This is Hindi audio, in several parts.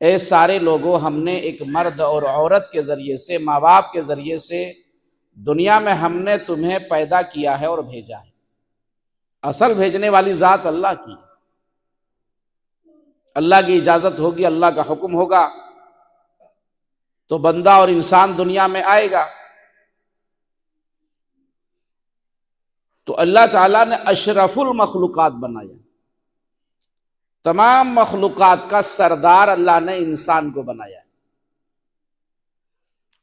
ए सारे लोगों, हमने एक मर्द और औरत के ज़रिए से, माँ बाप के ज़रिए से दुनिया में हमने तुम्हें पैदा किया है और भेजा है। असल भेजने वाली ज़ात अल्लाह की, अल्लाह की इजाज़त होगी, अल्लाह का हुक्म होगा तो बंदा और इंसान दुनिया में आएगा। तो अल्लाह ताला ने अशरफुल मखलूकात बनाया, तमाम मखलूकात का सरदार अल्लाह ने इंसान को बनाया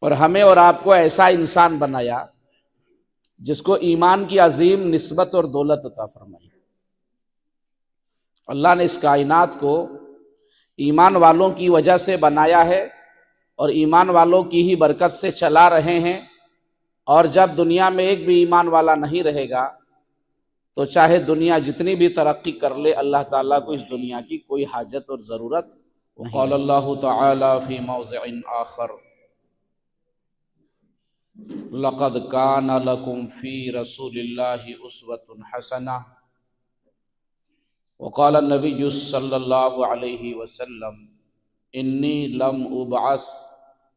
और हमें और आपको ऐसा इंसान बनाया जिसको ईमान की अजीम निस्बत और दौलत अता फरमाई। अल्लाह ने इस कायनात को ईमान वालों की वजह से बनाया है और ईमान वालों की ही बरकत से चला रहे हैं। और जब दुनिया में एक भी ईमान वाला नहीं रहेगा तो चाहे दुनिया जितनी भी तरक्की कर ले, अल्लाह ताला को इस दुनिया की कोई हाजत और ज़रूरत नहीं। क़ाल अल्लाहु तआला फ़ी मौज़िइन आख़र लक़द कान लकुम फ़ी रसूलिल्लाहि उस्वतुन हसना व क़ाल नबिय्यु सल्लल्लाहु अलैहि वसल्लम इन्नी लम उबअस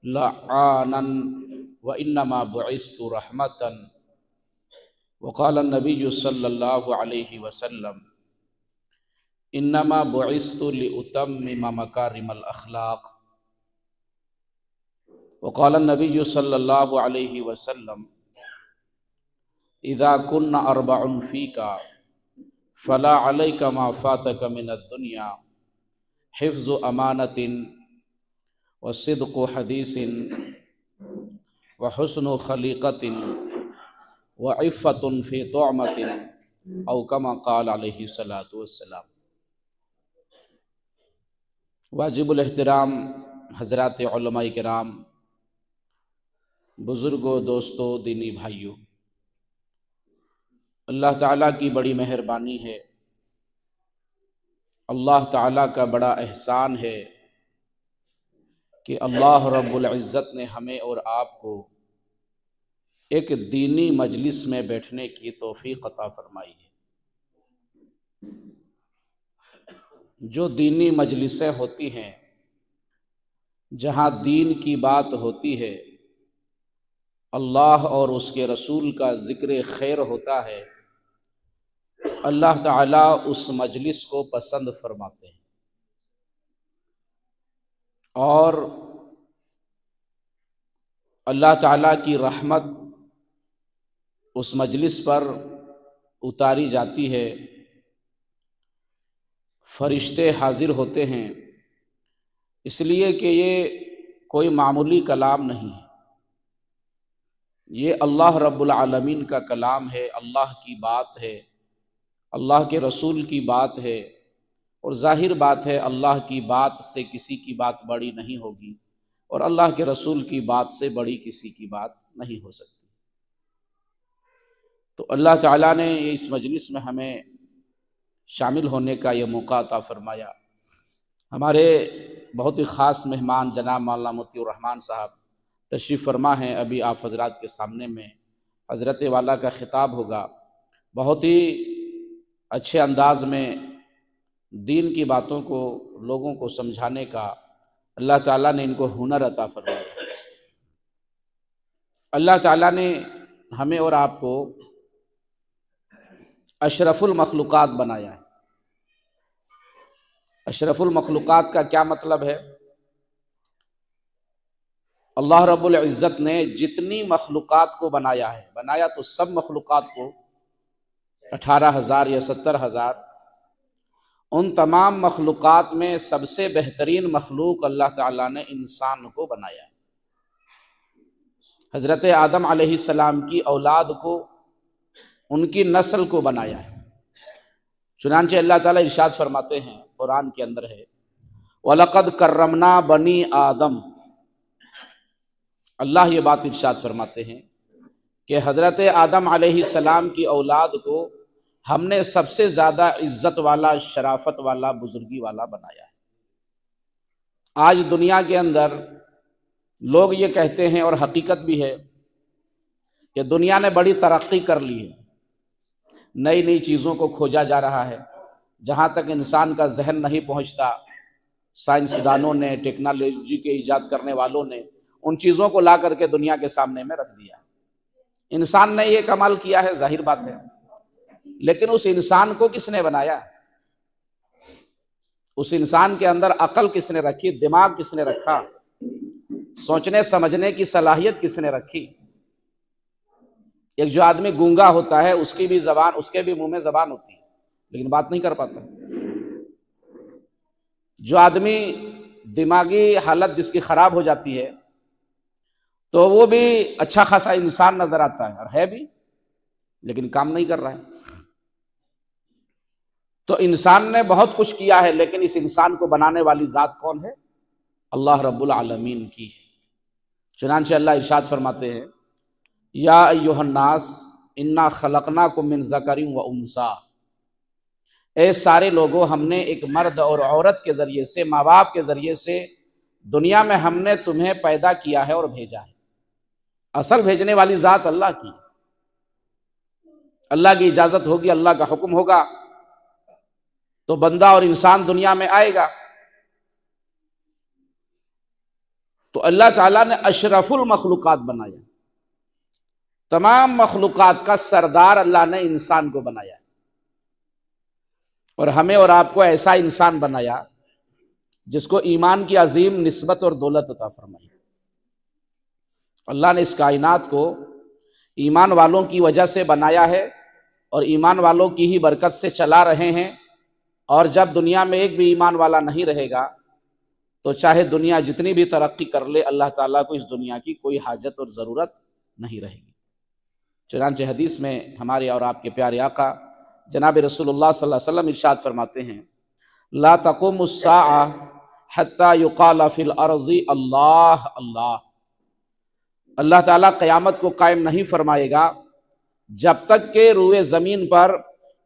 लआनन व इन्नमा बुइस्तु रहमतन व क़ाल नबिय्यु सल्लल्लाहु अलैहि वसल्लम इन्नमा बुइस्तु लिउतम्मिम मकारिमल अख़लाक़ व क़ाल नबिय्यु सल्लल्लाहु अलैहि वसल्लम इज़ा कुन्ना अर्बउन फ़ीका फ़ला अलैका मा फ़ातका मिनद दुनिया हिफ़्ज़ु अमानतिन व सिद्क़ु हदीसिन व हुस्नु खलीक़तिन व इफ़्फ़तुन फ़ी तुअमतिन औ कमा क़ाल अलैहि सलातु वस्सलाम। वाजिबुल एहतराम हज़रात उलमाए किराम, बुज़ुर्गों, दोस्तों, दीनी भाइयों, अल्लाह ताला की बड़ी मेहरबानी है, अल्लाह ताला का बड़ा एहसान है कि अल्लाह रब्बुल इज़्ज़त ने हमें और आपको एक दीनी मजलिस में बैठने की तौफ़ीक़ अता फ़रमाई है। जो दीनी मजलिसें होती हैं, जहाँ दीन की बात होती है, अल्लाह और उसके रसूल का ज़िक्र खैर होता है, अल्लाह ताला उस मजलिस को पसंद फरमाते हैं और अल्लाह ताला की रहमत उस मजलिस पर उतारी जाती है। फरिश्ते हाजिर होते हैं, इसलिए कि ये कोई मामूली कलाम नहीं है, ये अल्लाह रब्बुल आलमीन का कलाम है, अल्लाह की बात है, अल्लाह के रसूल की बात है। और जाहिर बात है, अल्लाह की बात से किसी की बात बड़ी नहीं होगी और अल्लाह के रसूल की बात से बड़ी किसी की बात नहीं हो सकती। तो अल्लाह ताला ने इस मजलिस में हमें शामिल होने का ये मौका अता फरमाया। हमारे बहुत ही ख़ास मेहमान जनाब मौलाना मोती रहमान साहब तशरीफ़ फरमा हैं। अभी आप हजरात के सामने में हज़रत वाला का ख़िताब होगा। बहुत ही अच्छे अंदाज में दीन की बातों को लोगों को समझाने का अल्लाह ताला ने इनको हुनर अता फरमाया। अल्लाह ताला ने हमें और आपको अशरफुल मखलूक़ात बनाया है। अशरफुल मखलूक़ात का क्या मतलब है? अल्लाह रब्बुल इज़्ज़त ने जितनी मखलूक़ात को बनाया है, बनाया तो सब मखलूक़ात को 18,000 या 70,000, उन तमाम मखलूक़ात में सबसे बेहतरीन मखलूक अल्लाह ताला ने इंसान को बनाया। हज़रत आदम अलैहिस्सलाम की औलाद को, उनकी नस्ल को बनाया है। चुनांचे अल्लाह ताला इरशाद फरमाते हैं, कुरान के अंदर है, वलक़द कर्रमना बनी आदम। अल्लाह ये बात इरशाद फरमाते हैं कि हज़रत आदम अलैहिस्सलाम की औलाद को हमने सबसे ज़्यादा इज़्ज़त वाला, शराफत वाला, बुजुर्गी वाला बनाया है। आज दुनिया के अंदर लोग ये कहते हैं और हकीकत भी है कि दुनिया ने बड़ी तरक्की कर ली है, नई नई चीज़ों को खोजा जा रहा है, जहाँ तक इंसान का जहन नहीं पहुँचता साइंसदानों ने, टेक्नोलॉजी के ईजाद करने वालों ने उन चीज़ों को ला करके दुनिया के सामने में रख दिया। इंसान ने ये कमाल किया है, जाहिर बात है, लेकिन उस इंसान को किसने बनाया? उस इंसान के अंदर अकल किसने रखी? दिमाग किसने रखा? सोचने समझने की सलाहियत किसने रखी? एक जो आदमी गूंगा होता है उसकी भी जबान, उसके भी मुंह में जबान होती है लेकिन बात नहीं कर पाता। जो आदमी दिमागी हालत जिसकी खराब हो जाती है तो वो भी अच्छा खासा इंसान नजर आता है और है भी, लेकिन काम नहीं कर रहा है। तो इंसान ने बहुत कुछ किया है, लेकिन इस इंसान को बनाने वाली जात कौन है? अल्लाह रब्बुल आलमीन की है। चुनांचे अल्लाह इरशाद फरमाते हैं, या अय्युहन्नास इन्ना खलकनाकुम मिन ज़करिन व उन्सा, ए सारे लोगों, हमने एक मर्द और औरत के जरिए से, माँ बाप के जरिए से दुनिया में हमने तुम्हें पैदा किया है और भेजा है। असल भेजने वाली जात अल्लाह की, अल्लाह की इजाजत होगी, अल्लाह का हुक्म होगा तो बंदा और इंसान दुनिया में आएगा। तो अल्लाह ताला ने अशरफुल मखलूकात बनाया, तमाम मखलूकात का सरदार अल्लाह ने इंसान को बनाया और हमें और आपको ऐसा इंसान बनाया जिसको ईमान की अजीम निस्बत और दौलत अता फरमाई। अल्लाह ने इस कायनात को ईमान वालों की वजह से बनाया है और ईमान वालों की ही बरकत से चला रहे हैं। और जब दुनिया में एक भी ईमान वाला नहीं रहेगा तो चाहे दुनिया जितनी भी तरक्की कर ले, अल्लाह ताला को इस दुनिया की कोई हाजत और ज़रूरत नहीं रहेगी। चुनांचे हदीस में हमारे और आपके प्यारे आका जनाब रसूलुल्लाह सल्लल्लाहु अलैहि वसल्लम इरशाद फरमाते हैं, ला तक़ुमुस्साअ हत्ता युक़ाल फिल अर्ज़ि अल्लाह अल्लाह। अल्लाह ताला क़यामत को कायम नहीं फरमाएगा जब तक के रूए ज़मीन पर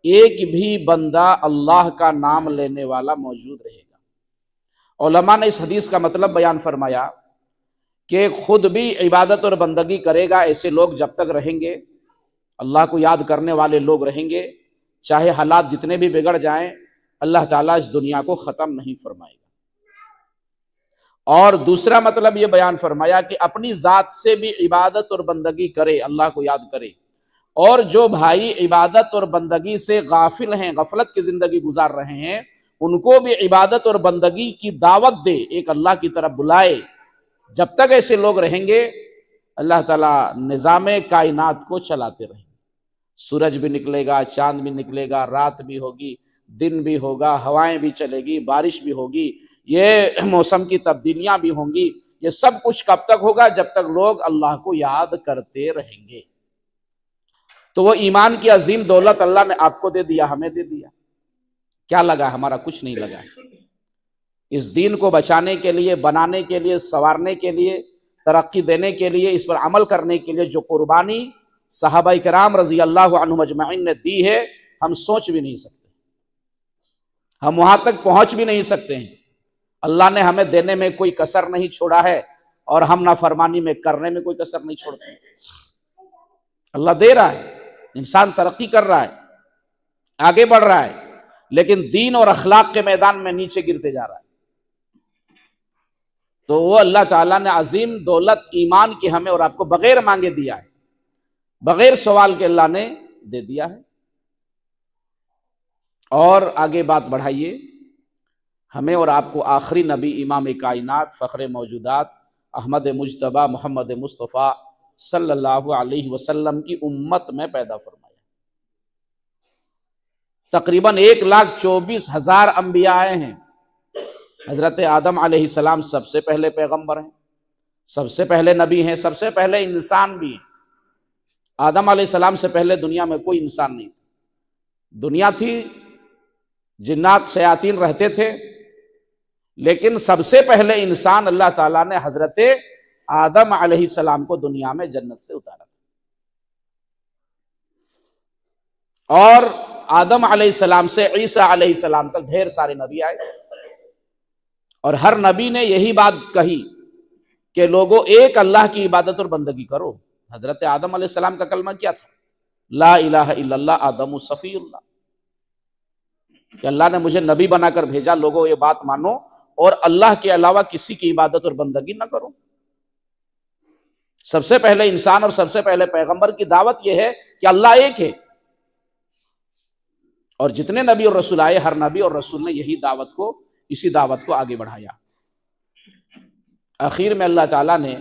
एक भी बंदा अल्लाह का नाम लेने वाला मौजूद रहेगा। उलमा ने इस हदीस का मतलब बयान फरमाया कि खुद भी इबादत और बंदगी करेगा ऐसे लोग जब तक रहेंगे, अल्लाह को याद करने वाले लोग रहेंगे, चाहे हालात जितने भी बिगड़ जाएं, अल्लाह ताला इस दुनिया को ख़त्म नहीं फरमाएगा। और दूसरा मतलब ये बयान फरमाया कि अपनी ज़ात से भी इबादत और बंदगी करे, अल्लाह को याद करे, और जो भाई इबादत और बंदगी से गाफिल हैं, गफलत की ज़िंदगी गुजार रहे हैं, उनको भी इबादत और बंदगी की दावत दे, एक अल्लाह की तरफ बुलाए। जब तक ऐसे लोग रहेंगे अल्लाह ताला निज़ामे कायनात को चलाते रहेंगे। सूरज भी निकलेगा, चांद भी निकलेगा, रात भी होगी, दिन भी होगा, हवाएं भी चलेगी, बारिश भी होगी, ये मौसम की तब्दीलियां भी होंगी। ये सब कुछ कब तक होगा? जब तक लोग अल्लाह को याद करते रहेंगे। तो वो ईमान की अजीम दौलत अल्लाह ने आपको दे दिया, हमें दे दिया। क्या लगा? हमारा कुछ नहीं लगा। इस दीन को बचाने के लिए, बनाने के लिए, संवारने के लिए, तरक्की देने के लिए, इस पर अमल करने के लिए जो कुर्बानी सहाबा किराम रजी अल्लाह अन्हुम अजमईन ने दी है, हम सोच भी नहीं सकते, हम वहां तक पहुंच भी नहीं सकते हैं। अल्लाह ने हमें देने में कोई कसर नहीं छोड़ा है और हम नाफरमानी में करने में कोई कसर नहीं छोड़ते। अल्लाह दे रहा है, इंसान तरक्की कर रहा है, आगे बढ़ रहा है, लेकिन दीन और अखलाक के मैदान में नीचे गिरते जा रहा है। तो वो अल्लाह ताला ने अजीम दौलत ईमान की हमें और आपको बगैर मांगे दिया है, बगैर सवाल के अल्लाह ने दे दिया है। और आगे बात बढ़ाइए, हमें और आपको आखिरी नबी इमाम कायनात फ़ख्र मौजूदात अहमद मुज्तबा मोहम्मद मुस्तफ़ा सल्लल्लाहु अलैहि वसल्लम की उम्मत में पैदा फरमाया। तकरीबन 1,24,000 अंबिया आए हैं। हजरत आदम अलैहिस्सलाम सबसे पहले पैगंबर हैं, सबसे पहले नबी हैं, सबसे पहले इंसान भी हैं। आदम अलैहिस्सलाम से पहले दुनिया में कोई इंसान नहीं था। दुनिया थी, जिन्नात शयातीन रहते थे, लेकिन सबसे पहले इंसान अल्लाह ताला ने हजरत आदम अलैहिस्सलाम को दुनिया में जन्नत से उतारा था। और आदम अलैहिस्सलाम से ईसा अलैहिस्सलाम तक ढेर सारे नबी आए और हर नबी ने यही बात कही कि लोगों एक अल्लाह की इबादत और बंदगी करो। हजरत आदम अलैहिस्सलाम का कलमा क्या था? ला इलाहा इल्लल्लाह आदमु सफीउल्लाह, कि अल्लाह ने मुझे नबी बनाकर भेजा, लोगों ये बात मानो और अल्लाह के अलावा किसी की इबादत और बंदगी ना करो। सबसे पहले इंसान और सबसे पहले पैगंबर की दावत यह है कि अल्लाह एक है, और जितने नबी और रसूल आए, हर नबी और रसूल ने इसी दावत को आगे बढ़ाया। आखिर में अल्लाह ताला ने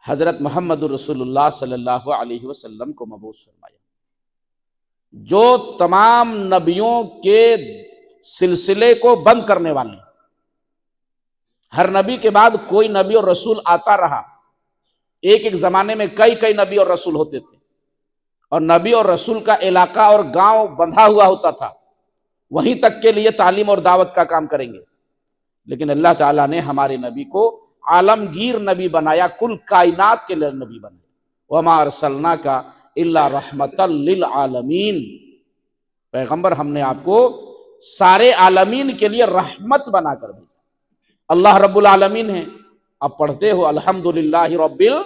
हजरत मोहम्मद रसूलुल्लाह सल्लल्लाहु अलैहि वसल्लम को मबूस फरमाया, जो तमाम नबियों के सिलसिले को बंद करने वाले। हर नबी के बाद कोई नबी और रसूल आता रहा, एक एक जमाने में कई कई नबी और रसूल होते थे, और नबी और रसूल का इलाका और गांव बंधा हुआ होता था, वहीं तक के लिए तालीम और दावत का काम करेंगे। लेकिन अल्लाह ताला ने हमारे नबी को आलमगीर नबी बनाया, कुल कायनात के लिए नबी बनाया। वमा अरसलनाका इल्ला रहमतल लिल आलमीन, पैगंबर हमने आपको सारे आलमीन के लिए रहमत बनाकर भेजा। अल्लाह रब्बुल आलमीन है, अब पढ़ते हो अल्हम्दुलिल्लाहि रब्बिल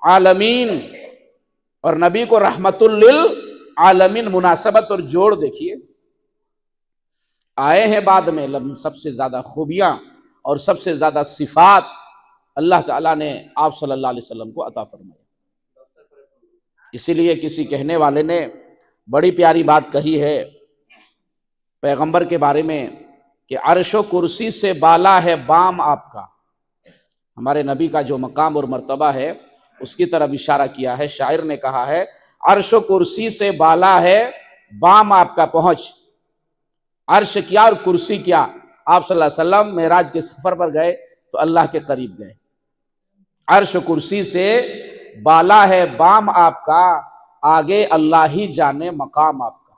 आलमीन, और नबी को रहमतुल लिल आलमीन, मुनासबत और जोड़ देखिए। आए हैं बाद में, सबसे ज्यादा खूबियां और सबसे ज्यादा सिफात अल्लाह ताला ने आप सल्लल्लाहु अलैहि वसल्लम को अता फरमाया। इसीलिए किसी कहने वाले ने बड़ी प्यारी बात कही है पैगंबर के बारे में कि अर्शो कुर्सी से बाला है बाम आपका। हमारे नबी का जो मकाम और मर्तबा है उसकी तरफ इशारा किया है। शायर ने कहा है, अर्शो कुर्सी से बाला है बाम आपका पहुंच। अर्श क्या और कुर्सी क्या? आप सल्लल्लाहु अलैहि वसल्लम मेराज के सफर पर गए तो अल्लाह के करीब गए। अर्श कुर्सी से बाला है बाम आपका, आगे अल्लाह ही जाने मकाम आपका।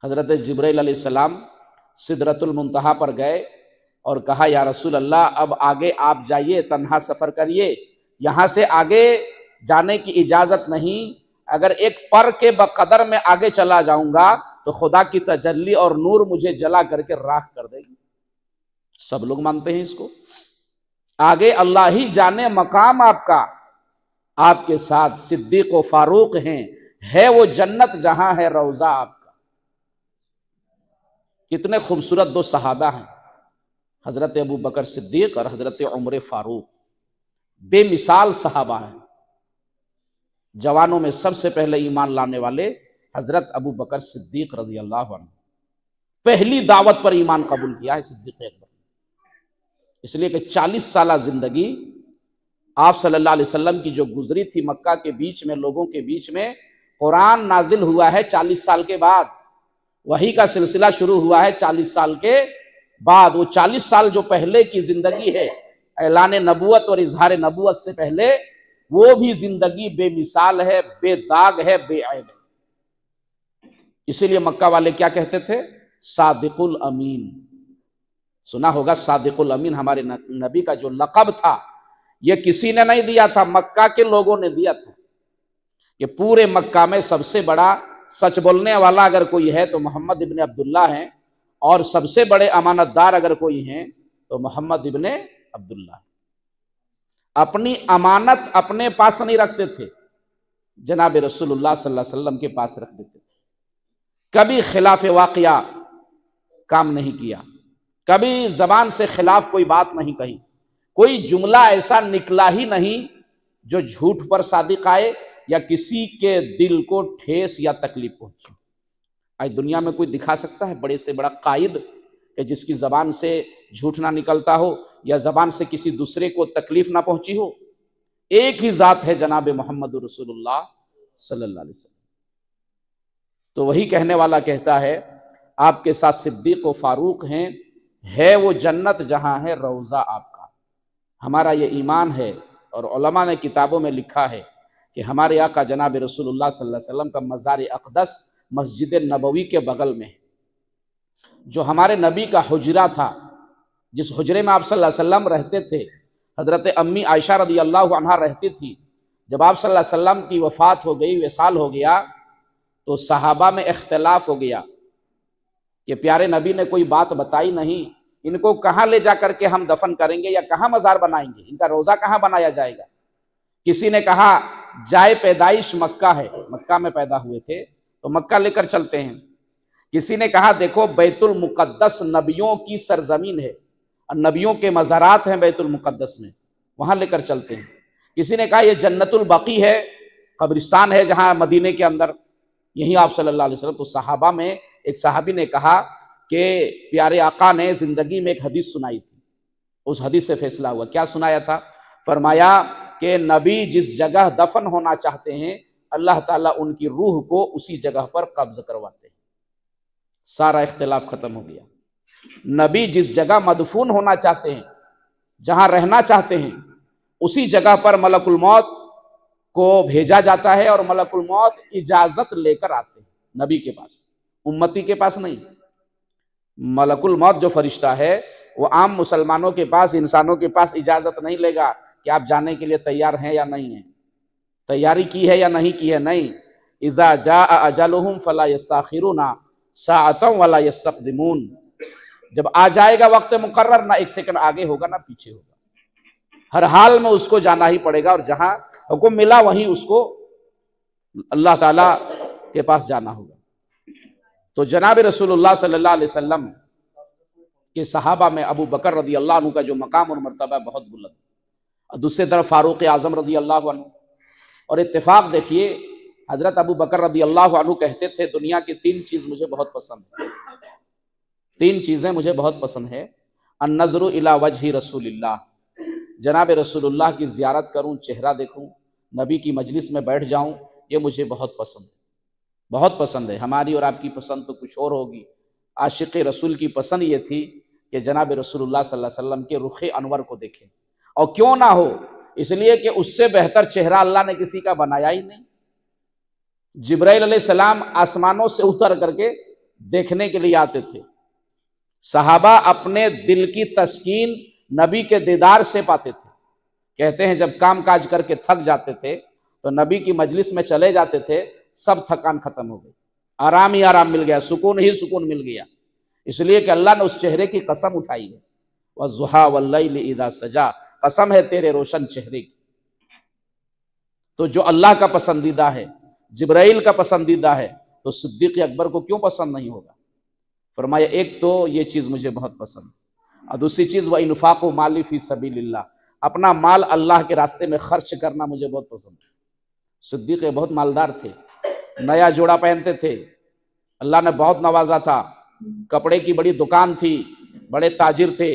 हजरत जिब्राइल अलैहिस्सलाम सिदरतुल मुंतहा पर गए और कहा, या रसूल अल्लाह, अब आगे आप जाइए, तन्हा सफर करिए, यहां से आगे जाने की इजाजत नहीं। अगर एक पर के बकदर में आगे चला जाऊंगा तो खुदा की तजल्ली और नूर मुझे जला करके राख कर देगी। सब लोग मानते हैं इसको। आगे अल्लाह ही जाने मकाम आपका, आपके साथ सिद्दीक व फारूक हैं, है वो जन्नत जहां है रौजा आपका। कितने खूबसूरत दो सहाबा हैं, हजरत अबू बकर सिद्दीक और हजरत उमर फारूक, बेमिसाल सहाबा हैं। जवानों में सबसे पहले ईमान लाने वाले हजरत अबू बकर सिद्दीक रज़ी अल्लाह अन्हु, पहली दावत पर ईमान कबूल किया है सिद्दीक अकबर। इसलिए कि 40 साल जिंदगी आप सल्लल्लाहु अलैहि वसल्लम की जो गुजरी थी मक्का के बीच में, लोगों के बीच में, कुरान नाजिल हुआ है 40 साल के बाद, वही का सिलसिला शुरू हुआ है 40 साल के बाद। वो 40 साल जो पहले की जिंदगी है, ऐलान नबुवत और इजहार नबुवत से पहले, वो भी जिंदगी बेमिसाल है, बेदाग है, बेऐब है। इसीलिए मक्का वाले क्या कहते थे? सादिकुल अमीन। सुना होगा सादिकुल अमीन, हमारे नबी का जो लक़ब था, ये किसी ने नहीं दिया था, मक्का के लोगों ने दिया था। ये पूरे मक्का में सबसे बड़ा सच बोलने वाला अगर कोई है तो मोहम्मद इब्ने अब्दुल्ला हैं, और सबसे बड़े अमानतदार अगर कोई हैं तो मोहम्मद इब्ने अब्दुल्ला। अपनी अमानत अपने पास नहीं रखते थे, जनाब रसूलुल्लाह सल्लल्लाहु अलैहि वसल्लम के पास रख देते थे। कभी खिलाफ वाक़िया काम नहीं किया, कभी जबान से खिलाफ कोई बात नहीं कही, कोई जुमला ऐसा निकला ही नहीं जो झूठ पर सादिक आए या किसी के दिल को ठेस या तकलीफ पहुंचे। आज दुनिया में कोई दिखा सकता है बड़े से बड़ा कायद कि जिसकी जबान से झूठ ना निकलता हो या जबान से किसी दूसरे को तकलीफ ना पहुंची हो? एक ही जात है, जनाब मोहम्मद रसूलुल्लाह सल्लल्लाहु अलैहि वसल्लम। तो वही कहने वाला कहता है, आपके साथ सिद्दीक व फारूक हैं, है वो जन्नत जहां है रौजा आपका। हमारा ये ईमान है, और उलमा ने किताबों में लिखा है कि हमारे आका जनाब रसूलुल्लाह सल्लल्लाहु अलैहि वसल्लम का मज़ार अक़दस मस्जिद नबवी के बगल में है। जो हमारे नबी का हुजरा था, जिस हुजरे में आप सल्लल्लाहु अलैहि वसल्लम रहते थे, हजरत अम्मी आयशा रदी अल्लाह अन्हा रहती थी। जब आप सल्लल्लाहु अलैहि वसल्लम की वफ़ात हो गई, विसाल हो गया, तो सहाबा में इख्तिलाफ हो गया कि प्यारे नबी ने कोई बात बताई नहीं, इनको कहाँ ले जा करके हम दफन करेंगे या कहाँ मज़ार बनाएंगे, इनका रोज़ा कहाँ बनाया जाएगा। किसी ने कहा जाए पैदाइश मक्का है, मक्का में पैदा हुए थे तो मक्का लेकर चलते हैं। किसी ने कहा देखो बैतुल मुकद्दस नबियों की सरजमीन है और नबियों के मज़ारात हैं बैतुल मुकद्दस में, वहां लेकर चलते हैं। किसी ने कहा ये जन्नतुल बकी है, कब्रिस्तान है जहां मदीने के अंदर, यहीं आप सल्लल्लाहु अलैहि वसल्लम। तो सहाबा में एक सहाबी ने कहा कि प्यारे आका ने जिंदगी में एक हदीस सुनाई थी, उस हदीस से फैसला हुआ। क्या सुनाया था? फरमाया कि नबी जिस जगह दफन होना चाहते हैं अल्लाह ताला उनकी रूह को उसी जगह पर कब्ज करवाते हैं। सारा इख्तिलाफ खत्म हो गया। नबी जिस जगह मदफून होना चाहते हैं, जहां रहना चाहते हैं, उसी जगह पर मलकुल मौत को भेजा जाता है और मलकुल मौत इजाजत लेकर आते हैं नबी के पास, उम्मती के पास नहीं। मलकुल मौत जो फरिश्ता है वो आम मुसलमानों के पास, इंसानों के पास इजाजत नहीं लेगा कि आप जाने के लिए तैयार हैं या नहीं है, तैयारी की है या नहीं की है। नहीं, इज़ा जा अजलुहुम फला यस्तखिरुना साअतन वला यस्तक़दिमून। जब आ जाएगा वक्त मुकर्रर, ना एक सेकंड आगे होगा ना पीछे होगा, हर हाल में उसको जाना ही पड़ेगा और जहां हुक्म मिला वहीं उसको अल्लाह ताला के पास जाना होगा। तो जनाब रसूलुल्लाह सल्लल्लाहु अलैहि वसल्लम के सहाबा में अबू बकर रदी अल्लाह अन्हु का जो मकाम और मर्तबा बहुत बुलंद, और दूसरी तरफ फारूक आजम रदी अल्लाह अन्हु। और इत्तेफाक देखिए, हजरत अबू बकर रदी अल्लाह अन्हु कहते थे दुनिया की तीन चीज मुझे बहुत पसंद है, तीन चीजें मुझे बहुत पसंद है। अन्नज़रु इला वजहि रसूलिल्लाह, जनाब रसूलुल्लाह की ज़ियारत करूं, चेहरा देखूं, नबी की मजलिस में बैठ जाऊं, ये मुझे बहुत पसंद है, बहुत पसंद है। हमारी और आपकी पसंद तो कुछ और होगी। आशिक़ रसूल की पसंद ये थी कि जनाब रसूलुल्लाह सल्लल्लाहु अलैहि वसल्लम के रुख़ अनवर को देखें, और क्यों ना हो, इसलिए कि उससे बेहतर चेहरा अल्लाह ने किसी का बनाया ही नहीं। जिब्राइल अलैहिस्सलाम आसमानों से उतर करके देखने के लिए आते थे। सहाबा अपने दिल की तस्कीन नबी के दीदार से पाते थे। कहते हैं जब काम काज करके थक जाते थे तो नबी की मजलिस में चले जाते थे, सब थकान खत्म हो गई, आराम ही आराम मिल गया, सुकून ही सुकून मिल गया। इसलिए कि अल्लाह ने उस चेहरे की कसम उठाई है, वज़ुहा वल्लैलि इज़ा सजा, कसम है तेरे रोशन चेहरे की। तो जो अल्लाह का पसंदीदा है, जिब्राइल का पसंदीदा है, तो सिद्दीक़ अकबर को क्यों पसंद नहीं होगा? फरमाया एक तो ये चीज़ मुझे बहुत पसंद, और दूसरी चीज़ व इन्फ़ाक़ु माली फ़ी सबीलिल्लाह, अपना माल अल्लाह के रास्ते में खर्च करना मुझे बहुत पसंद है। सिद्दीक़ बहुत मालदार थे, नया जोड़ा पहनते थे, अल्लाह ने बहुत नवाजा था, कपड़े की बड़ी दुकान थी, बड़े ताजिर थे।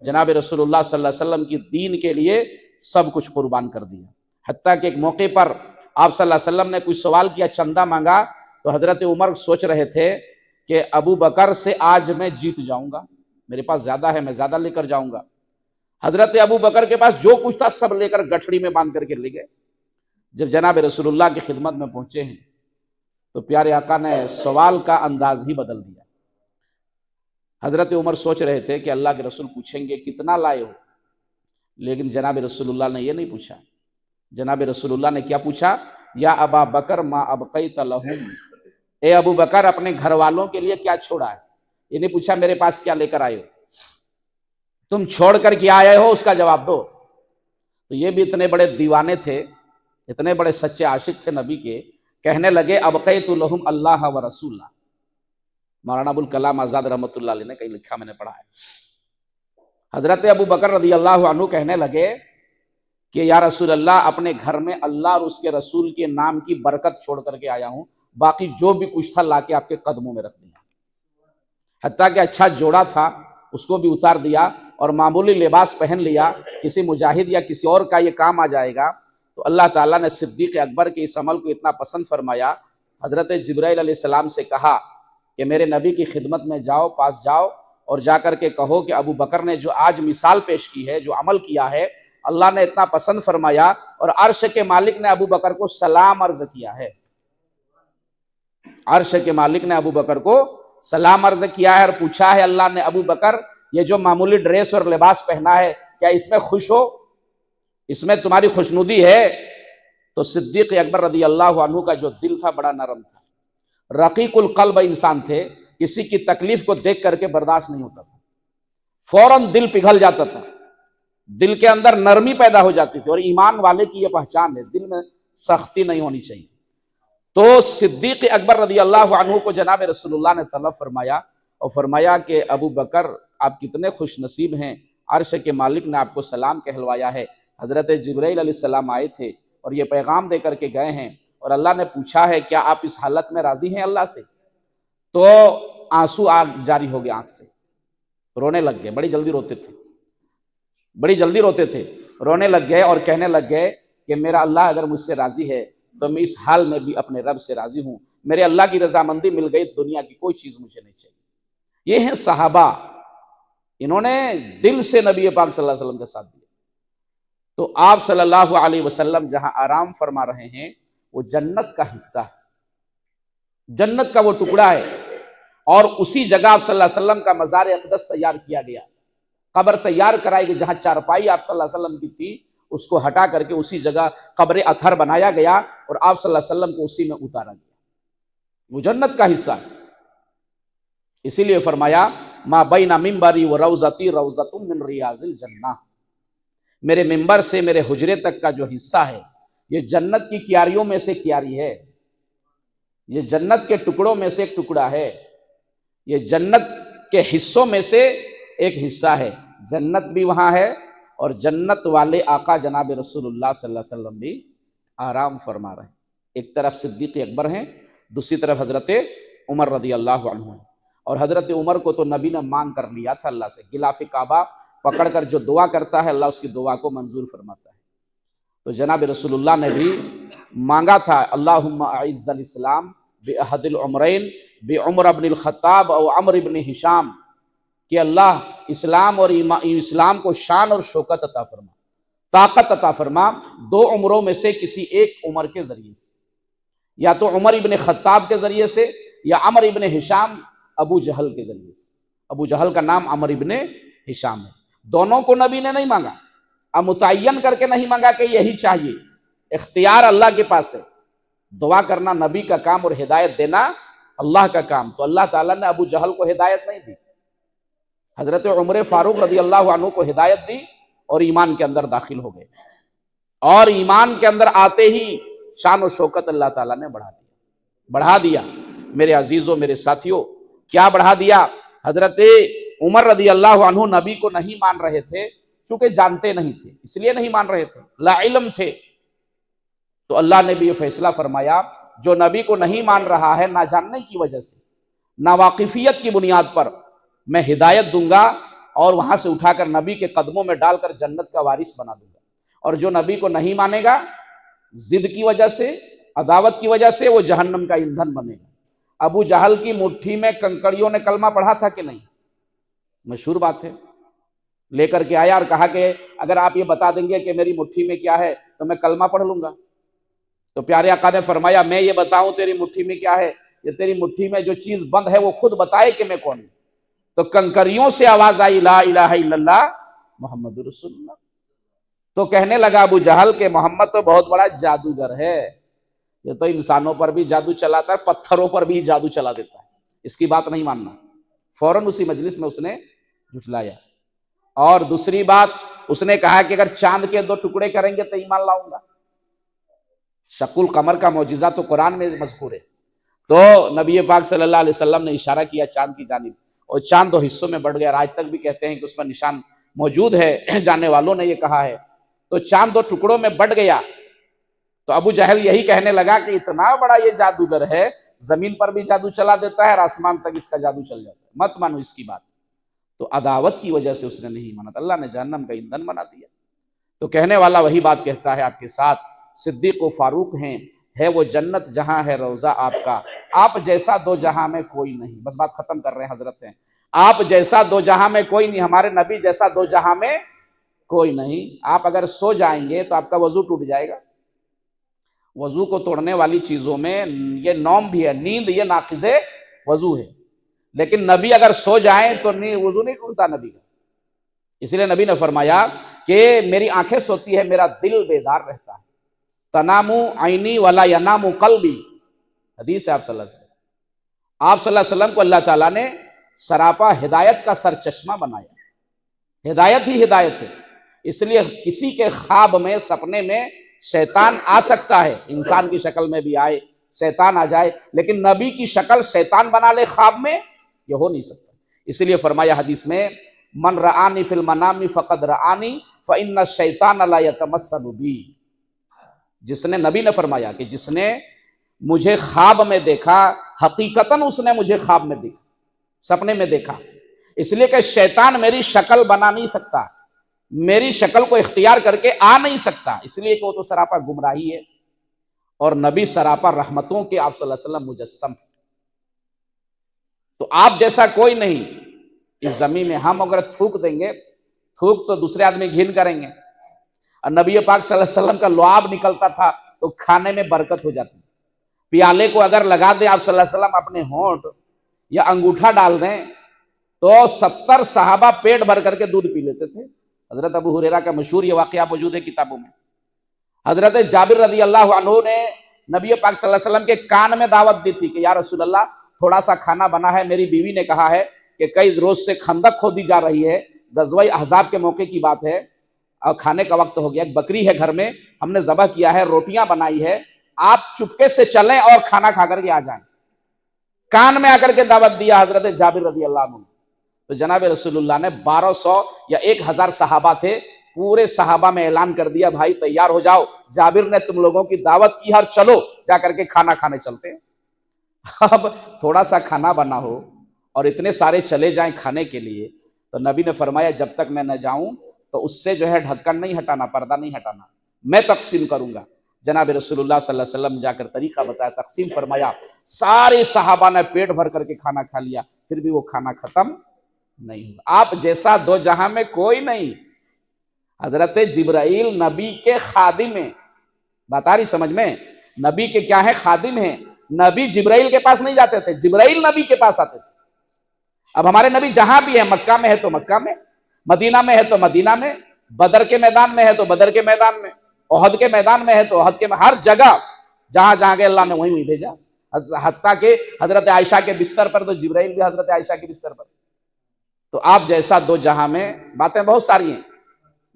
जनाब रसूलुल्लाह सल्लल्लाहु अलैहि वसल्लम की दीन के लिए सब कुछ कुर्बान कर दिया। हत्ता कि एक मौके पर आप सल्लल्लाहु अलैहि वसल्लम ने कुछ सवाल किया, चंदा मांगा, तो हजरत उमर सोच रहे थे कि अबू बकर से आज मैं जीत जाऊंगा, मेरे पास ज्यादा है, मैं ज्यादा लेकर जाऊंगा। हजरत अबू बकर के पास जो कुछ था सब लेकर गठड़ी में बांध करके ले गए। जब जनाब रसूलुल्लाह की खिदमत में पहुंचे हैं तो प्यारे आका ने सवाल का अंदाज ही बदल दिया। हजरत उमर सोच रहे थे कि अल्लाह के रसूल पूछेंगे कितना लाए हो, लेकिन जनाब रसूलुल्लाह ने ये नहीं पूछा। जनाब रसूलुल्लाह ने क्या पूछा? या अबा बकर मा अबक़ैत लहुम, ए अबू बकर अपने घर वालों के लिए क्या छोड़ा है। ये नहीं पूछा मेरे पास क्या लेकर आए हो, तुम छोड़ कर क्या आए हो उसका जवाब दो। तो ये भी इतने बड़े दीवाने थे, इतने बड़े सच्चे आशिक थे नबी के, कहने लगे अबक़ैतु लहुम अल्लाह व रसूला। मौलाना अबुल कलाम आज़ाद रहमतुल्लाह अलैह ने कहीं लिखा, मैंने पढ़ा है। हजरत अबू बकर रज़ी अल्लाह अन्हु कहने लगे कि या रसूल अल्लाह, अपने घर में अल्लाह और उसके रसूल के नाम की बरकत छोड़ करके आया हूं, बाकी जो भी कुछ था लाके आपके कदमों में रख दिया। हत्ता कि अच्छा जोड़ा था उसको भी उतार दिया और मामूली लिबास पहन लिया, किसी मुजाहिद या किसी और का ये काम आ जाएगा। तो अल्लाह ताला ने सिद्दीक़ अकबर के इस अमल को इतना पसंद फरमाया, हजरत जिब्राइल अलैहिस्सलाम से कहा कि मेरे नबी की खिदमत में जाओ, पास जाओ और जाकर के कहो कि अबू बकर ने जो आज मिसाल पेश की है, जो अमल किया है, अल्लाह ने इतना पसंद फरमाया और अर्श के मालिक ने अबू बकर को सलाम अर्ज किया है। अर्श के मालिक ने अबू बकर को सलाम अर्ज किया है और पूछा है अल्लाह ने, अबू बकर ये जो मामूली ड्रेस और लिबास पहना है क्या इसमें खुश हो, इसमें तुम्हारी खुशनुदी है? तो सिद्दीक़ अकबर रज़ी अल्लाह अन्हु का जो दिल था बड़ा नरम था, रकीकुल क़ल्ब इंसान थे, किसी की तकलीफ को देख करके बर्दाश्त नहीं होता था, फौरन दिल पिघल जाता था, दिल के अंदर नरमी पैदा हो जाती थी। और ईमान वाले की यह पहचान है, दिल में सख्ती नहीं होनी चाहिए। तो सिद्दीक अकबर रज़ी अल्लाह अन्हु को जनाब रसूलुल्लाह ने तलब फरमाया और फरमाया कि अबू बकर आप कितने खुश नसीब हैं, अर्श के मालिक ने आपको सलाम कहलवाया है। हज़रत जिब्राइल अलैहिस्सलाम आए थे और ये पैगाम दे करके गए हैं और अल्लाह ने पूछा है क्या आप इस हालत में राज़ी हैं अल्लाह से? तो आंसू जारी हो गए आंख से, रोने लग गए। बड़ी जल्दी रोते थे, रोने लग गए और कहने लग गए कि मेरा अल्लाह अगर मुझसे राज़ी है तो मैं इस हाल में भी अपने रब से राज़ी हूँ। मेरे अल्लाह की रजामंदी मिल गई, दुनिया की कोई चीज़ मुझे नहीं चाहिए। ये हैं सहाबा, इन्होंने दिल से नबी पाक सल्लल्लाहु अलैहि वसल्लम का साथ दिया। तो आप सल्लल्लाहु अलैहि वसल्लम जहां आराम फरमा रहे हैं वो जन्नत का हिस्सा है, जन्नत का वो टुकड़ा है। और उसी जगह आप सल्लल्लाहु अलैहि वसल्लम का मज़ार अक़दस तैयार किया गया, कब्र तैयार कराई गई। जहां चारपाई आप सल्लल्लाहु अलैहि वसल्लम की थी उसको हटा करके उसी जगह कब्र अथर बनाया गया और आप सल्लल्लाहु अलैहि वसल्लम को उसी में उतारा गया। वो जन्नत का हिस्सा है। इसीलिए फरमाया मा बैना मिंबरी व रौज़ती रौज़तुम मिन रियाज़िल जन्नह, मेरे मिंबर से मेरे हुजरे तक का जो हिस्सा है ये जन्नत की क्यारियों में से क्यारी है, ये जन्नत के टुकड़ों में से एक टुकड़ा है, ये जन्नत के हिस्सों में से एक हिस्सा है। जन्नत भी वहां है और जन्नत वाले आका जनाब रसूलुल्लाह सल्लल्लाहु अलैहि वसल्लम भी आराम फरमा रहे हैं। एक तरफ सिद्दीक अकबर हैं, दूसरी तरफ हजरत उमर रज़ी अल्लाह अन्हु हैं। और हजरत उमर को तो नबी ने मांग कर लिया था अल्लाह से, गिलाफ़े काबा पकड़कर जो दुआ करता है अल्लाह उसकी दुआ को मंजूर फरमाता है। तो जनाब रसूलुल्लाह ने भी मांगा था अल्लाहुम्मा अइज़्ज़ल इस्लाम बिअहदिल उमरैन बिउमर इब्निल खत्ताब और अमर इब्न हिशाम, कि अल्लाह इस्लाम और इस्लाम को शान और शौकत अता फरमा, ताकत अता फरमा दो उम्रों में से किसी एक उमर के जरिए से, या तो उमर इब्न खत्ताब के जरिए से या अमर इब्न हिशाम अबू जहल के जरिए से। अबू जहल का नाम अमर इब्न हिशाम है। दोनों को नबी ने नहीं मांगा, अब मुतय्यन करके नहीं मांगा कि यही चाहिए, इख्तियार अल्लाह के पास है। दुआ करना नबी का काम और हिदायत देना अल्लाह का काम। तो अल्लाह ताला ने अबू जहल को हिदायत नहीं दी, हजरत उमर फारूक रज़ी अल्लाह अन्हु को हिदायत दी और ईमान के अंदर दाखिल हो गए। और ईमान के अंदर आते ही शान और शौकत अल्लाह ताला ने बढ़ा दिया। मेरे अजीजों, मेरे साथियों, क्या बढ़ा दिया? हजरत उमर रज़ी अल्लाह अन्हु नबी को नहीं मान रहे थे, चूंकि जानते नहीं थे इसलिए नहीं मान रहे थे, ला इल्म थे। तो अल्लाह ने भी ये फैसला फरमाया जो नबी को नहीं मान रहा है ना जानने की वजह से, ना वाकिफियत की बुनियाद पर, मैं हिदायत दूंगा और वहां से उठाकर नबी के कदमों में डालकर जन्नत का वारिस बना दूंगा। और जो नबी को नहीं मानेगा जिद की वजह से, अदावत की वजह से, वो जहन्नम का ईंधन बनेगा। अबू जहल की मुट्ठी में कंकड़ियों ने कलमा पढ़ा था कि नहीं? मशहूर बात है। लेकर के आया और कहा कि अगर आप ये बता देंगे कि मेरी मुट्ठी में क्या है तो मैं कलमा पढ़ लूंगा। तो प्यारे आका ने फरमाया मैं ये बताऊं तेरी मुट्ठी में क्या है? ये तेरी मुट्ठी में जो चीज बंद है वो खुद बताए कि मैं कौन हूं। तो कंकरियों से आवाज आई ला इलाहा इल्लल्लाह मुहम्मदुर रसूलुल्लाह। तो कहने लगा अबू जहल के मोहम्मद तो बहुत बड़ा जादूगर है, ये तो इंसानों पर भी जादू चलाता है, पत्थरों पर भी जादू चला देता है, इसकी बात नहीं मानना। फौरन उसी मजलिस में उसने झुठलाया। और दूसरी बात उसने कहा कि अगर चांद के 2 टुकड़े करेंगे तो ईमान लाऊंगा। शकुल कमर का मौजिजा तो कुरान में मज़कूर है। तो नबी पाक सल्लल्लाहु अलैहि वसल्लम ने इशारा किया चांद की जानिब और चांद 2 हिस्सों में बढ़ गया। आज तक भी कहते हैं कि उसमें निशान मौजूद है, जानने वालों ने ये कहा है। तो चांद 2 टुकड़ों में बढ़ गया। तो अबू जहल यही कहने लगा कि इतना बड़ा ये जादूगर है, जमीन पर भी जादू चला देता है और आसमान तक इसका जादू चल जाता है, मत मानो इसकी बात। तो अदावत की वजह से उसने नहीं माना, अल्लाह ने जहन्नम का ईंधन बना दिया। तो कहने वाला वही बात कहता है आपके साथ, सिद्दीक व फारूक हैं, है वो जन्नत जहां है रोजा आपका, आप जैसा 2 जहां में कोई नहीं। बस बात खत्म कर रहे हैं हजरत हैं, आप जैसा 2 जहां में कोई नहीं, हमारे नबी जैसा 2 जहां में कोई नहीं। आप अगर सो जाएंगे तो आपका वजू टूट जाएगा। वजू को तोड़ने वाली चीजों में ये नौम भी है, नींद ये नाकिज़े वजू है। लेकिन नबी अगर सो जाए तो वजू नहीं टूटता नबी का। इसलिए नबी ने फरमाया कि मेरी आंखें सोती है, मेरा दिल बेदार रहता है। तनामु आईनी वाला यनामु कल्बी, हदीस है आप सल्लल्लाहु अलैहि वसल्लम को अल्लाह ताला ने सरापा हिदायत का सरचश्मा बनाया। हिदायत ही हिदायत है। इसलिए किसी के ख्वाब में, सपने में शैतान आ सकता है, इंसान की शक्ल में भी आए, शैतान आ जाए, लेकिन नबी की शक्ल शैतान बना ले ख्वाब में, यह हो नहीं सकता। इसलिए फरमाया हदीस में, मन रआनी फिल मनामी फकद रआनी फइन्न शैतान ला यतमस्सलु बी। जिसने, नबी ने फरमाया कि जिसने मुझे ख्वाब में देखा, हकीकतन उसने मुझे ख्वाब में देखा, सपने में देखा। इसलिए कि शैतान मेरी शक्ल बना नहीं सकता, मेरी शक्ल को इख्तियार करके आ नहीं सकता, इसलिए कि वो तो सरापा गुमराही है और नबी सरापा रहमतों के आप सल्लल्लाहु अलैहि वसल्लम मुजस्सम। तो आप जैसा कोई नहीं इस जमीन में। हम अगर थूक देंगे, थूक तो दूसरे आदमी घिन करेंगे, और नबी पाक सल्लल्लाहु अलैहि वसल्लम का लुआब निकलता था तो खाने में बरकत हो जाती। प्याले को अगर लगा दें आप सल्लल्लाहु अलैहि वसल्लम अपने होंठ या अंगूठा डाल दें तो 70 सहाबा पेट भर करके दूध पी लेते थे। हजरत अबू हुरैरा का मशहूर ये वाकया मौजूद है किताबों में। हजरत जाबिर रज़ी अल्लाह अन्हु ने नबी पाक सल्लल्लाहु अलैहि वसल्लम के कान में दावत दी थी कि या रसूल अल्लाह, थोड़ा सा खाना बना है, मेरी बीवी ने कहा है कि कई रोज से खंदक खोदी जा रही है, गज़वा अहज़ाब के मौके की बात है और खाने का वक्त हो गया, एक बकरी है घर में, हमने ज़बह किया है, रोटियां बनाई है, आप चुपके से चलें और खाना खा करके आ जाएं। कान में आकर के दावत दिया हजरत जाबिर रज़ी अल्लाह अन्हु। तो जनाब रसूलुल्लाह ने 1200 या 1000 सहाबा थे, पूरे सहाबा में ऐलान कर दिया, भाई तैयार हो जाओ, जाबिर ने तुम लोगों की दावत की, हर चलो जाकर के खाना खाने चलते हैं। अब थोड़ा सा खाना बना हो और इतने सारे चले जाएं खाने के लिए, तो नबी ने फरमाया जब तक मैं न जाऊं तो उससे जो है ढक्कन नहीं हटाना, पर्दा नहीं हटाना, मैं तकसीम करूंगा। जनाब रसूलुल्लाह सल्लल्लाहु अलैहि वसल्लम जाकर तरीका बताया, तकसीम फरमाया, सारे सहाबा ने पेट भर करके खाना खा लिया, फिर भी वो खाना खत्म नहीं हुआ। आप जैसा दो जहां में कोई नहीं। हजरत जिब्राइल नबी के खादिम हैं, बता रही समझ में, नबी के क्या है, खादिम हैं। नबी जिब्राइल के पास नहीं जाते थे, जिब्राइल नबी के पास आते थे। अब हमारे नबी जहां भी है, मक्का में है तो मक्का में, मदीना में है तो मदीना में, बदर के मैदान में है तो बदर के मैदान में, ओहद के मैदान में है तो ओहद के, हर जगह जहां जहां गए अल्लाह ने वहीं वहीं भेजा। हत्ता के हजरत आयशा के बिस्तर पर तो जिब्राइल भी हजरत आयशा के बिस्तर पर। तो आप जैसा दो जहां में, बातें बहुत सारी हैं,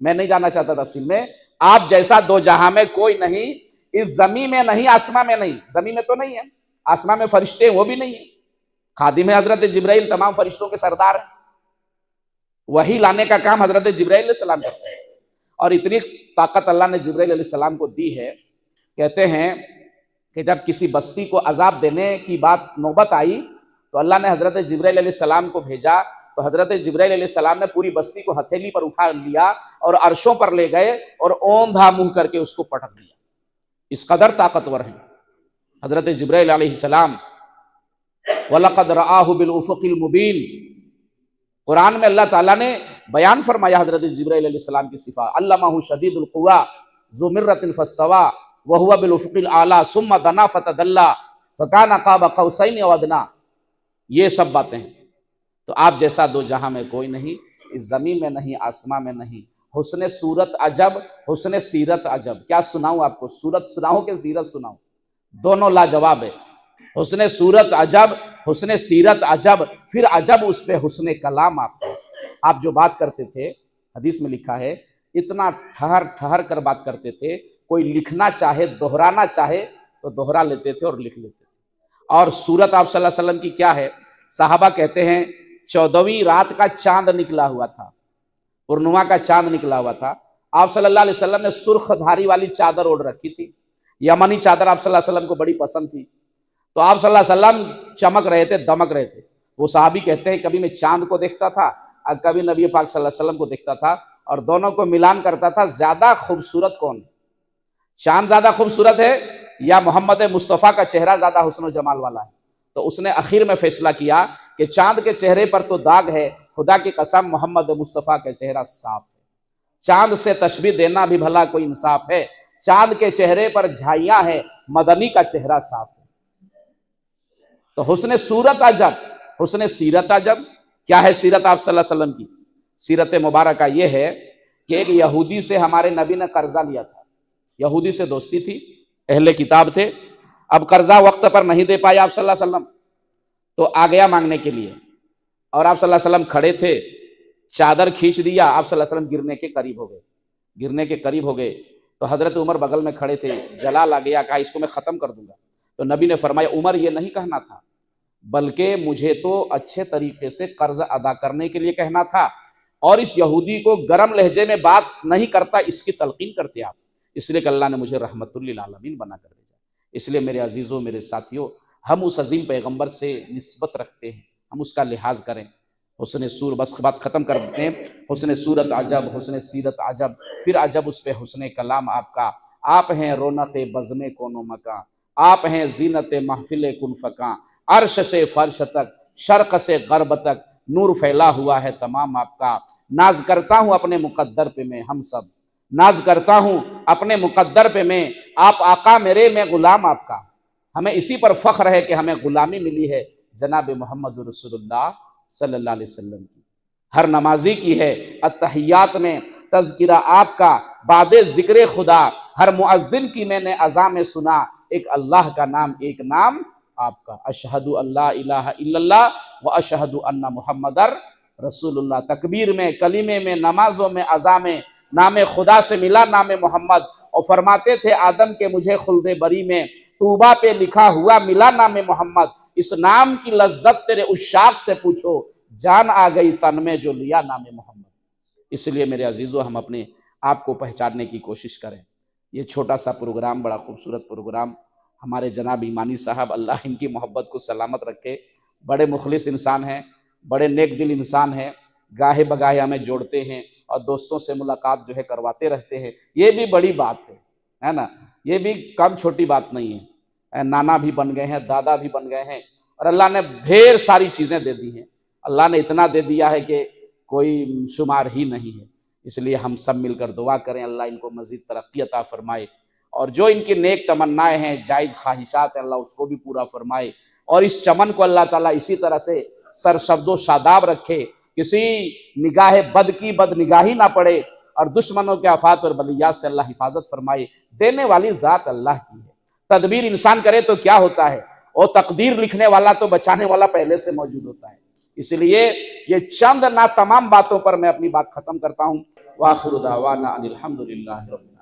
मैं नहीं जाना चाहता तफसील में। आप जैसा दो जहां में कोई नहीं, इस जमीन में नहीं, आसमां में नहीं। जमीन में तो नहीं है, आसमां में फरिश्ते हैं वो भी नहीं है। खादिम है हजरत जिब्राइल, तमाम फरिश्तों के सरदार हैं, वही लाने का काम हजरत जिब्राइल अलैहिस्सलाम करते हैं। और इतनी ताकत अल्लाह ने जिब्राइल अलैहिस्सलाम को दी है, कहते हैं कि जब किसी बस्ती को अजाब देने की बात नौबत आई तो अल्लाह ने हजरत जिब्राइल अलैहिस्सलाम को भेजा। तो हजरत जिब्राइल अलैहिस्सलाम ने पूरी बस्ती को हथेली पर उठा लिया और अर्शों पर ले गए और औंधा मुंह करके उसको पटक दिया। इस कदर ताकतवर है हजरत जिब्राइल अलैहिस्सलाम। वलक़द रआहु बिल उफ़ुक़िल मुबीन, कुरान में अल्लाह ताला ने बयान फरमाया हजरत जिब्राइल अलैहिस्सलाम की सिफा, अल्लमहु शदीदुल क़ुवा ज़ु मिर्रतिन फस्तवा व हुवा बिल उफ़ुक़िल आला सुम्मा दना फ़तदल्ला फ़काना क़ाब क़ौसैन अव अदना। ये सब बातें हैं। तो आप जैसा दो जहां में कोई नहीं, इस जमीन में नहीं, आसमां में नहीं। हुस्न सूरत अजब, हुस्न सीरत अजब। क्या सुनाऊं आपको, सूरत सुनाऊं कि सीरत सुनाऊं? दोनों लाजवाब है। हुस्न सूरत अजब, हुस्न सीरत अजब, फिर अजब उस पे हुस्न कलाम। आप जो बात करते थे, हदीस में लिखा है, इतना ठहर ठहर कर बात करते थे, कोई लिखना चाहे, दोहराना चाहे तो दोहरा लेते थे और लिख लेते थे। और सूरत आप सल्लल्लाहु अलैहि वसल्लम की क्या है, साहबा कहते हैं 14वीं रात का चांद निकला हुआ था, पूर्णिमा का चांद निकला हुआ था। आप सल्लल्लाहु अलैहि वसल्लम ने सुर्ख धारी वाली चादर ओढ़ रखी थी, यमनी चादर आप सल्लल्लाहु अलैहि वसल्लम को बड़ी पसंद थी। तो आप सल्लल्लाहु अलैहि वसल्लम चमक रहे थे, दमक रहे थे। वो साहबी कहते हैं कभी मैं चांद को देखता था और कभी नबी पाक सल्लल्लाहु अलैहि वसल्लम को देखता था, और दोनों को मिलान करता था, ज्यादा खूबसूरत कौन है, चांद ज्यादा खूबसूरत है या मोहम्मद मुस्तफ़ा का चेहरा ज्यादा हुस्न जमाल वाला है? तो उसने आखिर में फैसला किया कि चांद के चेहरे पर तो दाग है, खुदा की कसम मोहम्मद मुस्तफ़ा का चेहरा साफ है। चांद से तशबीह देना भी भला कोई इंसाफ है, चांद के चेहरे पर झाइयां है, मदनी का चेहरा साफ है। तो हुस्न सूरत अजब, हुस्न सीरत अजब। क्या है सीरत आप सल्लल्लाहु अलैहि वसल्लम की? सीरत मुबारका ये है कि एक यहूदी से हमारे नबी ने कर्जा लिया था। यहूदी से दोस्ती थी, अहले किताब थे। अब कर्जा वक्त पर नहीं दे पाए आप सल्लल्लाहु अलैहि वसल्लम, तो आ गया मांगने के लिए, और आप सल्लल्लाहु अलैहि वसल्लम खड़े थे, चादर खींच दिया, आप सल्लल्लाहु अलैहि वसल्लम गिरने के करीब हो गए। गिरने के करीब हो गए तो हजरत उमर बगल में खड़े थे, जलाल आ गया, कहा इसको मैं खत्म कर दूंगा। तो नबी ने फरमाया उमर ये नहीं कहना था, बल्कि मुझे तो अच्छे तरीके से कर्ज अदा करने के लिए कहना था, और इस यहूदी को गर्म लहजे में बात नहीं करता इसकी तलकीन करते आप, इसलिए कि अल्लाह ने मुझे रहमतुल्लिल आलमीन बना कर भेजा। इसलिए मेरे अजीज़ों, मेरे साथियों, हम उस अजीम पैगंबर से निस्बत रखते हैं, हम उसका लिहाज करें। हुस्न सूर, बस बात ख़त्म कर देते हैं। हुस्न सूरत अजब, हुस्न सीरत अजब, फिर अजब उस पे हुस्न कलाम आपका। आप हैं रौनक बज़्म कोनो मका, आप हैं जीनत महफिल कुन फ़का। अर्श से फर्श तक, शर्क़ से गर्ब तक, नूर फैला हुआ है तमाम आपका। नाज करता हूँ अपने मुकद्दर पे मैं, हम सब नाज करता हूँ अपने मुकद्दर पे मैं। आप आका मेरे, मैं गुलाम आपका। हमें इसी पर फ़ख्र है कि हमें गुलामी मिली है जनाब मोहम्मद रसूलुल्लाह सल्लल्लाहु अलैहि वसल्लम की। हर नमाजी की है अत्तहियात में तज़किरा आपका, बादे ज़िक्र खुदा। हर मुअज्जिन की मैंने अज़ा में सुना, एक अल्लाह का नाम, एक नाम आपका। अशहदु अल्ला इलाहा इल्लल्लाह व अशहदु अन्ना मुहम्मदर रसूलुल्लाह। तकबीर में, कलीमे में, नमाजों में, अज़ा में नाम खुदा से मिला नाम मोहम्मद, और फरमाते थे आदम के मुझे खुल्दे बरी में तूबा पे लिखा हुआ मिला नाम मोहम्मद। इस नाम की लज्जत तेरे उशाक से पूछो, जान आ गई तन में जो लिया नाम मोहम्मद। इसलिए मेरे अजीज़ों, हम अपने आप को पहचानने की कोशिश करें। ये छोटा सा प्रोग्राम, बड़ा खूबसूरत प्रोग्राम, हमारे जनाब ईमानी साहब, अल्लाह इनकी मोहब्बत को सलामत रखे। बड़े मुखलिस इंसान हैं, बड़े नेक दिल इंसान हैं, गाहे बगाहे हमें जोड़ते हैं और दोस्तों से मुलाकात जो है करवाते रहते हैं। ये भी बड़ी बात है ना, ये भी कम छोटी बात नहीं है। नाना भी बन गए हैं, दादा भी बन गए हैं, और अल्लाह ने ढेर सारी चीज़ें दे दी हैं। अल्लाह ने इतना दे दिया है कि कोई शुमार ही नहीं है। इसलिए हम सब मिलकर दुआ करें, अल्लाह इनको मज़ीद तरक्की अता फरमाए, और जो इनकी नेक तमन्नाएं हैं, जायज़ ख्वाहिशात हैं, अल्लाह उसको भी पूरा फरमाए, और इस चमन को अल्लाह ताला इसी तरह से सरसब्दो शादाब रखे, किसी निगाह बद की बद निगाही ना पड़े, और दुश्मनों के आफात और बलियात से अल्लाह हिफाजत फरमाए। देने वाली ज़ात अल्लाह की है, तदबीर इंसान करे तो क्या होता है, और तकदीर लिखने वाला तो बचाने वाला पहले से मौजूद होता है। इसलिए ये चंद ना तमाम बातों पर मैं अपनी बात खत्म करता हूँ। वाखिरु दावाना अनिल हम्दुलिल्लाहि रब्बिल आलमीन।